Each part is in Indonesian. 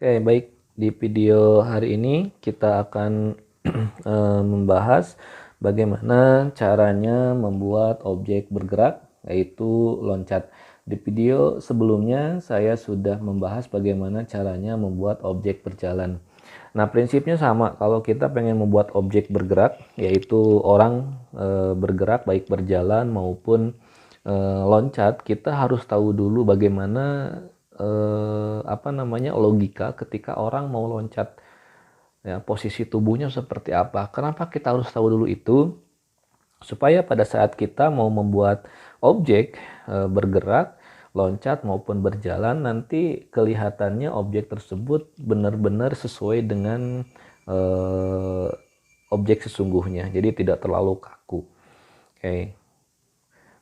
Oke, baik. Di video hari ini kita akan membahas bagaimana caranya membuat objek bergerak, yaitu loncat. Di video sebelumnya saya sudah membahas bagaimana caranya membuat objek berjalan. Nah, prinsipnya sama. Kalau kita pengen membuat objek bergerak, yaitu orang bergerak baik berjalan maupun loncat, kita harus tahu dulu bagaimana logika ketika orang mau loncat, ya, posisi tubuhnya seperti apa. Kenapa kita harus tahu dulu itu? Supaya pada saat kita mau membuat objek bergerak, loncat maupun berjalan, nanti kelihatannya objek tersebut benar-benar sesuai dengan objek sesungguhnya, jadi tidak terlalu kaku. Oke.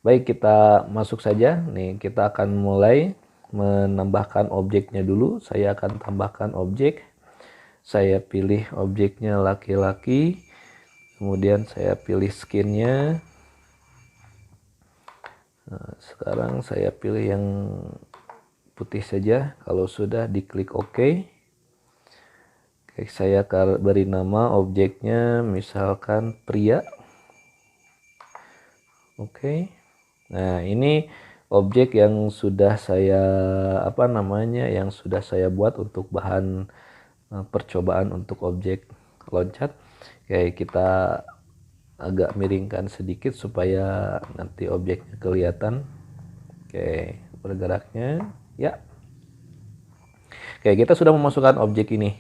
Baik, kita masuk saja. Nih, kita akan mulai menambahkan objeknya dulu. Saya akan tambahkan objek. Saya pilih objeknya laki-laki. Kemudian saya pilih skinnya. Nah, sekarang saya pilih yang putih saja. Kalau sudah, diklik OK. Oke, saya beri nama objeknya misalkan pria. Oke. Nah, ini objek yang sudah saya yang sudah saya buat untuk bahan percobaan untuk objek loncat. Oke, kita agak miringkan sedikit supaya nanti objeknya kelihatan. Oke, bergeraknya ya. Oke, kita sudah memasukkan objek ini.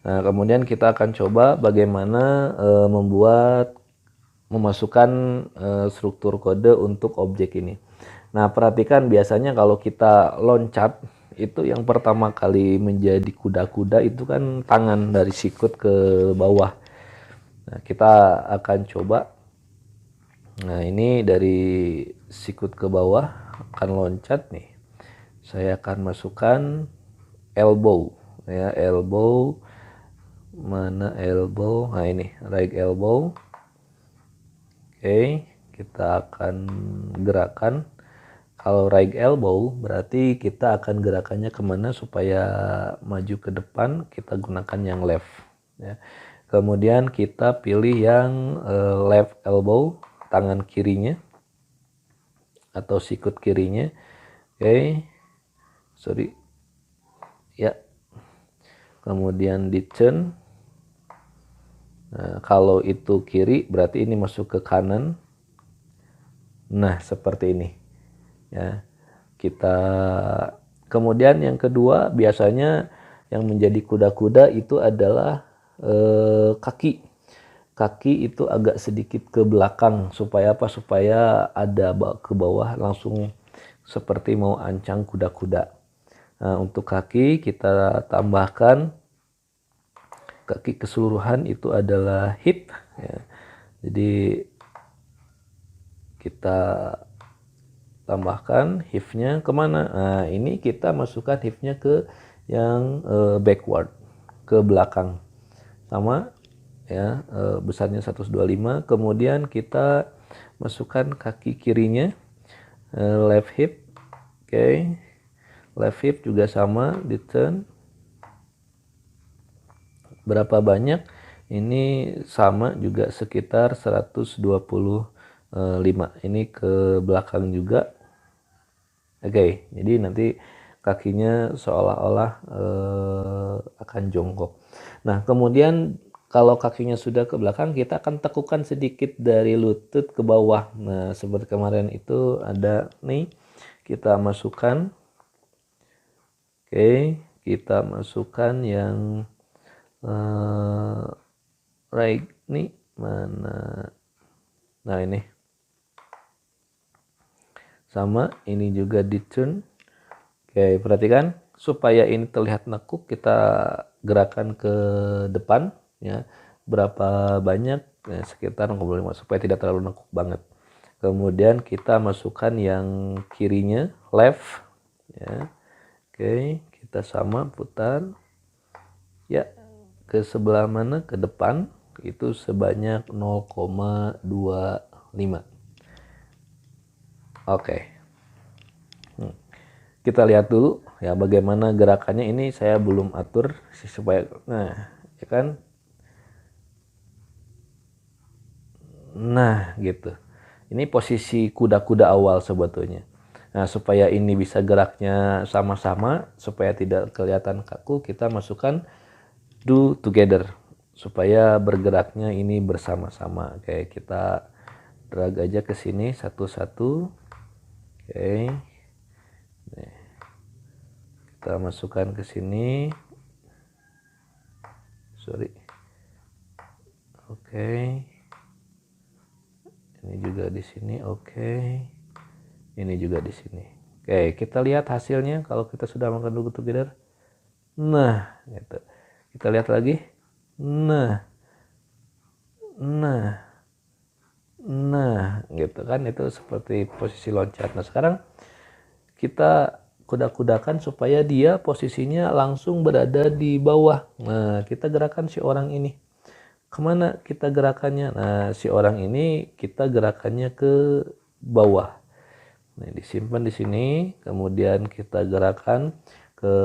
Nah, kemudian kita akan coba bagaimana memasukkan struktur kode untuk objek ini. Nah, perhatikan biasanya kalau kita loncat, itu yang pertama kali menjadi kuda-kuda itu kan tangan dari sikut ke bawah. Nah, kita akan coba. Nah, ini dari sikut ke bawah akan loncat nih. Saya akan masukkan elbow, ya, elbow. Mana elbow? Nah, ini right elbow. Oke, kita akan gerakan. Kalau right elbow berarti kita akan gerakannya kemana supaya maju ke depan, kita gunakan yang left, ya. Kemudian kita pilih yang left elbow, tangan kirinya atau sikut kirinya. Oke, sorry ya. Kemudian di turn. Nah, kalau itu kiri berarti ini masuk ke kanan. Nah, seperti ini, ya. Kita kemudian yang kedua, biasanya yang menjadi kuda-kuda itu adalah kaki. Kaki itu agak sedikit ke belakang supaya apa? Supaya ada ke bawah langsung seperti mau ancang kuda-kuda. Nah, untuk kaki kita tambahkan kaki keseluruhan itu adalah hip, ya. Jadi kita tambahkan hipnya kemana? Nah, ini kita masukkan hipnya ke yang backward, ke belakang, sama, ya, besarnya 125. Kemudian kita masukkan kaki kirinya, left hip. Oke, left hip juga sama, di turn. Berapa banyak? Ini sama juga sekitar 125. Ini ke belakang juga. Oke, jadi nanti kakinya seolah-olah akan jongkok. Nah, kemudian kalau kakinya sudah ke belakang, kita akan tekukan sedikit dari lutut ke bawah. Nah, seperti kemarin itu ada nih, kita masukkan. Oke, kita masukkan yang right nih, mana? Nah, ini sama, ini juga di turn. Oke, perhatikan supaya ini terlihat nekuk, kita gerakan ke depan, ya. Berapa banyak? Ya, sekitar 0,5 supaya tidak terlalu nekuk banget. Kemudian kita masukkan yang kirinya, left, ya. Oke, kita sama putar, ya, ke sebelah mana? Ke depan, itu sebanyak 0,25. Oke. Kita lihat dulu ya bagaimana gerakannya. Ini saya belum atur supaya, nah ya kan, nah gitu. Ini posisi kuda-kuda awal sebetulnya. Nah, supaya ini bisa geraknya sama-sama, supaya tidak kelihatan kaku, kita masukkan do together. Supaya bergeraknya ini bersama-sama. Oke, kita drag aja ke sini satu-satu. Oke. Nih, kita masukkan ke sini. Sorry. Oke. Ini juga di sini, oke. Ini juga di sini. Oke, kita lihat hasilnya kalau kita sudah makan do together. Nah, gitu. Kita lihat lagi. Nah, nah, nah, gitu kan, itu seperti posisi loncat. Nah, sekarang kita kuda-kudakan supaya dia posisinya langsung berada di bawah. Nah, kita gerakan si orang ini. Kemana kita gerakannya? Nah, si orang ini kita gerakannya ke bawah. Nah, disimpan di sini, kemudian kita gerakan ke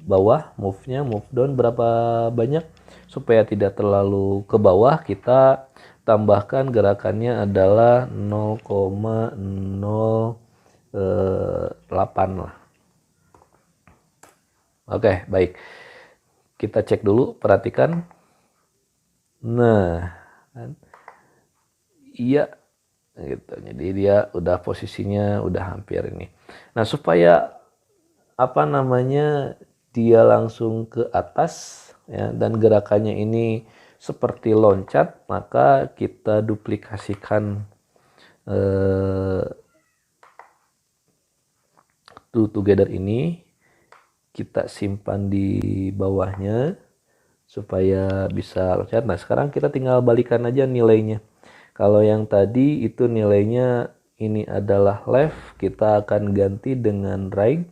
bawah, move down berapa banyak supaya tidak terlalu ke bawah. Kita tambahkan gerakannya adalah 0,08 lah. Oke, baik. Kita cek dulu, perhatikan. Nah, kan? Iya, gitu. Jadi dia udah posisinya udah hampir ini. Nah, supaya apa namanya dia langsung ke atas ya, dan gerakannya ini seperti loncat, maka kita duplikasikan do together ini, kita simpan di bawahnya supaya bisa loncat. Nah, sekarang kita tinggal balikan aja nilainya. Kalau yang tadi itu nilainya ini adalah left, kita akan ganti dengan right.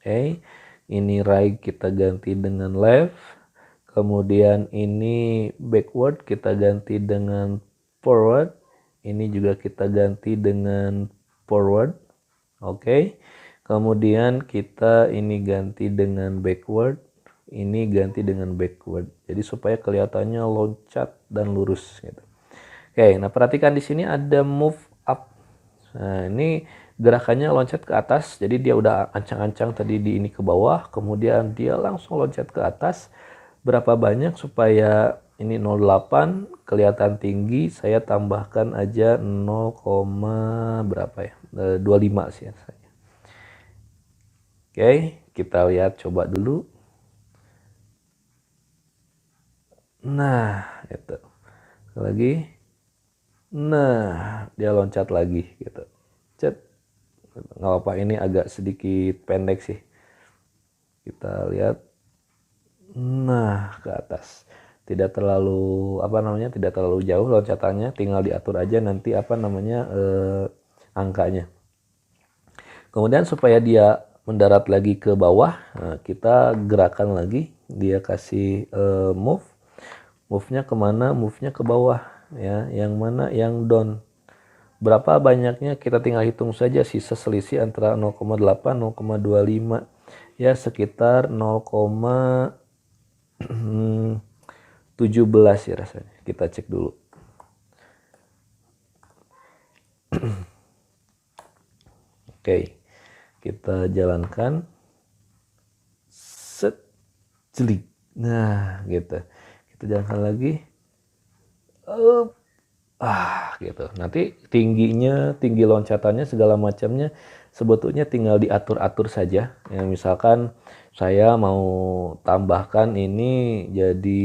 Oke, ini right kita ganti dengan left. Kemudian ini backward kita ganti dengan forward. Ini juga kita ganti dengan forward. Oke. Kemudian kita ini ganti dengan backward. Ini ganti dengan backward. Jadi supaya kelihatannya loncat dan lurus gitu. Oke, nah perhatikan di sini ada move up. Nah, ini gerakannya loncat ke atas. Jadi dia udah ancang-ancang tadi di ini ke bawah, kemudian dia langsung loncat ke atas. Berapa banyak supaya ini 0,8 kelihatan tinggi, saya tambahkan aja 0, berapa ya? 25 sih ya saya. Oke, kita lihat coba dulu. Nah, itu. Lagi. Nah, dia loncat lagi gitu. Cet. Nggak apa, ini agak sedikit pendek sih. Kita lihat. Nah, ke atas. Tidak terlalu apa namanya? Tidak terlalu jauh loncatannya, tinggal diatur aja nanti apa namanya angkanya. Kemudian supaya dia mendarat lagi ke bawah, nah, kita gerakan lagi. Dia kasih move. Move-nya kemana? Move-nya ke bawah ya. Yang mana? Yang down. Berapa banyaknya kita tinggal hitung saja, sisa selisih antara 0,8 0,25 ya, sekitar 0,17 ya rasanya. Kita cek dulu. Oke, kita jalankan. Set, jelik. Nah, gitu. Kita jalankan lagi. Gitu. Nanti tingginya, tinggi loncatannya segala macamnya sebetulnya tinggal diatur-atur saja. Ya, misalkan saya mau tambahkan ini jadi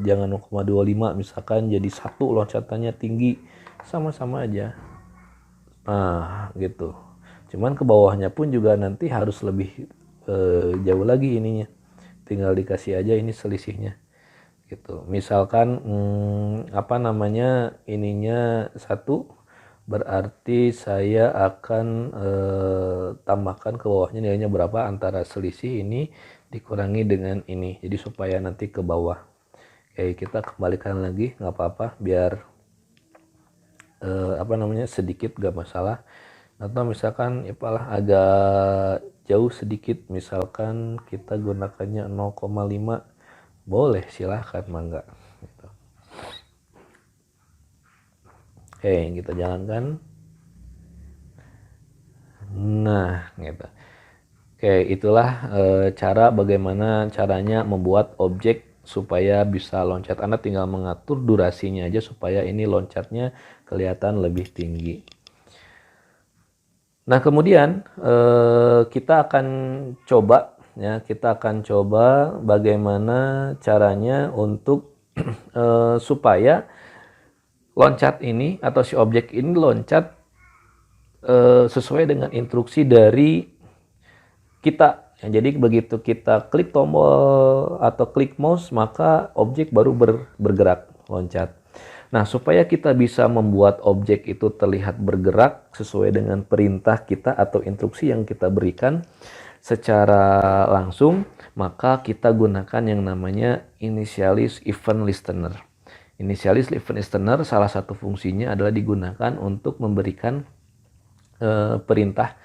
jangan 0,25, misalkan jadi 1 loncatannya tinggi, sama-sama aja. Nah, gitu. Cuman ke bawahnya pun juga nanti harus lebih jauh lagi ininya. Tinggal dikasih aja ini selisihnya. Gitu. Misalkan apa namanya ininya 1, berarti saya akan tambahkan ke bawahnya nilainya berapa, antara selisih ini dikurangi dengan ini, jadi supaya nanti ke bawah. Oke, kita kembalikan lagi, nggak apa-apa, biar apa namanya sedikit gak masalah. Atau misalkan ya apalah agak jauh sedikit, misalkan kita gunakannya 0,5, boleh, silahkan, mangga gitu. Oke, kita jalankan. Nah, gitu. Oke, itulah cara bagaimana caranya membuat objek supaya bisa loncat. Anda tinggal mengatur durasinya aja supaya ini loncatnya kelihatan lebih tinggi. Nah, kemudian kita akan coba ya, kita akan coba bagaimana caranya untuk supaya loncat ini atau si objek ini loncat sesuai dengan instruksi dari kita. Ya, jadi begitu kita klik tombol atau klik mouse, maka objek baru bergerak loncat. Nah, supaya kita bisa membuat objek itu terlihat bergerak sesuai dengan perintah kita atau instruksi yang kita berikan secara langsung, maka kita gunakan yang namanya initialize event listener. Initialize event listener salah satu fungsinya adalah digunakan untuk memberikan perintah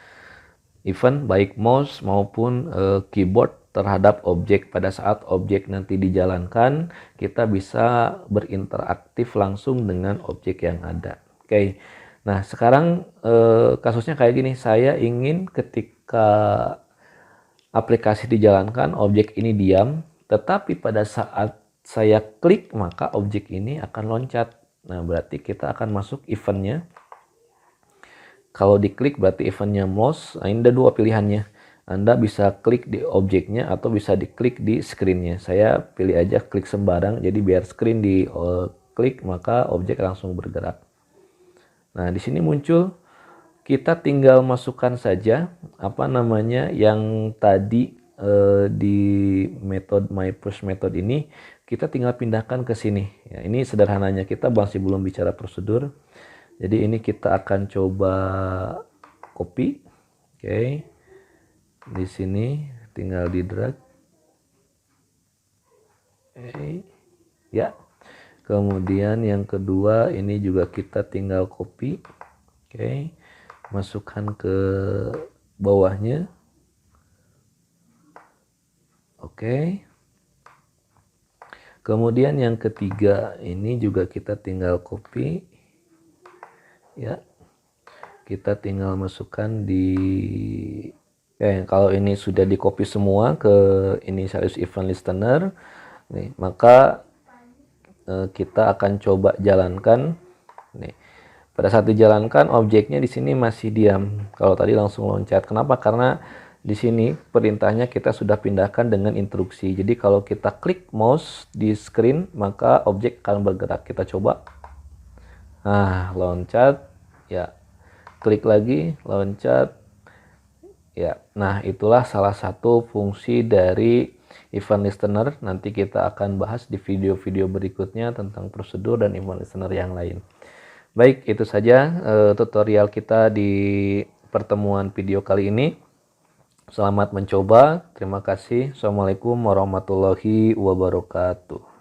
event baik mouse maupun keyboard terhadap objek. Pada saat objek nanti dijalankan, kita bisa berinteraktif langsung dengan objek yang ada. Oke. Nah, sekarang kasusnya kayak gini. Saya ingin ketika aplikasi dijalankan, objek ini diam, tetapi pada saat saya klik, maka objek ini akan loncat. Nah, berarti kita akan masuk eventnya. Kalau diklik berarti eventnya mouse. Nah, ini ada dua pilihannya. Anda bisa klik di objeknya atau bisa diklik di screen-nya. Saya pilih aja klik sembarang, jadi biar screen di klik maka objek langsung bergerak. Nah, di sini muncul, kita tinggal masukkan saja apa namanya yang tadi di method my first method ini, kita tinggal pindahkan ke sini. Ya, ini sederhananya, kita masih belum bicara prosedur. Jadi ini kita akan coba copy. Oke. Di sini tinggal di drag. Oke. Ya. Kemudian yang kedua ini juga kita tinggal copy. Oke. Masukkan ke bawahnya. Oke. Kemudian yang ketiga ini juga kita tinggal copy. Ya, kita tinggal masukkan di kalau ini sudah di copy semua ke initialize event listener nih, maka kita akan coba jalankan nih. Pada saat dijalankan objeknya di sini masih diam. Kalau tadi langsung loncat. Kenapa? Karena di sini perintahnya kita sudah pindahkan dengan instruksi. Jadi kalau kita klik mouse di screen, maka objek akan bergerak. Kita coba. Nah, loncat, ya, klik lagi, loncat, ya. Nah, itulah salah satu fungsi dari event listener. Nanti kita akan bahas di video-video berikutnya tentang prosedur dan event listener yang lain. Baik, itu saja tutorial kita di pertemuan video kali ini. Selamat mencoba, terima kasih. Assalamualaikum warahmatullahi wabarakatuh.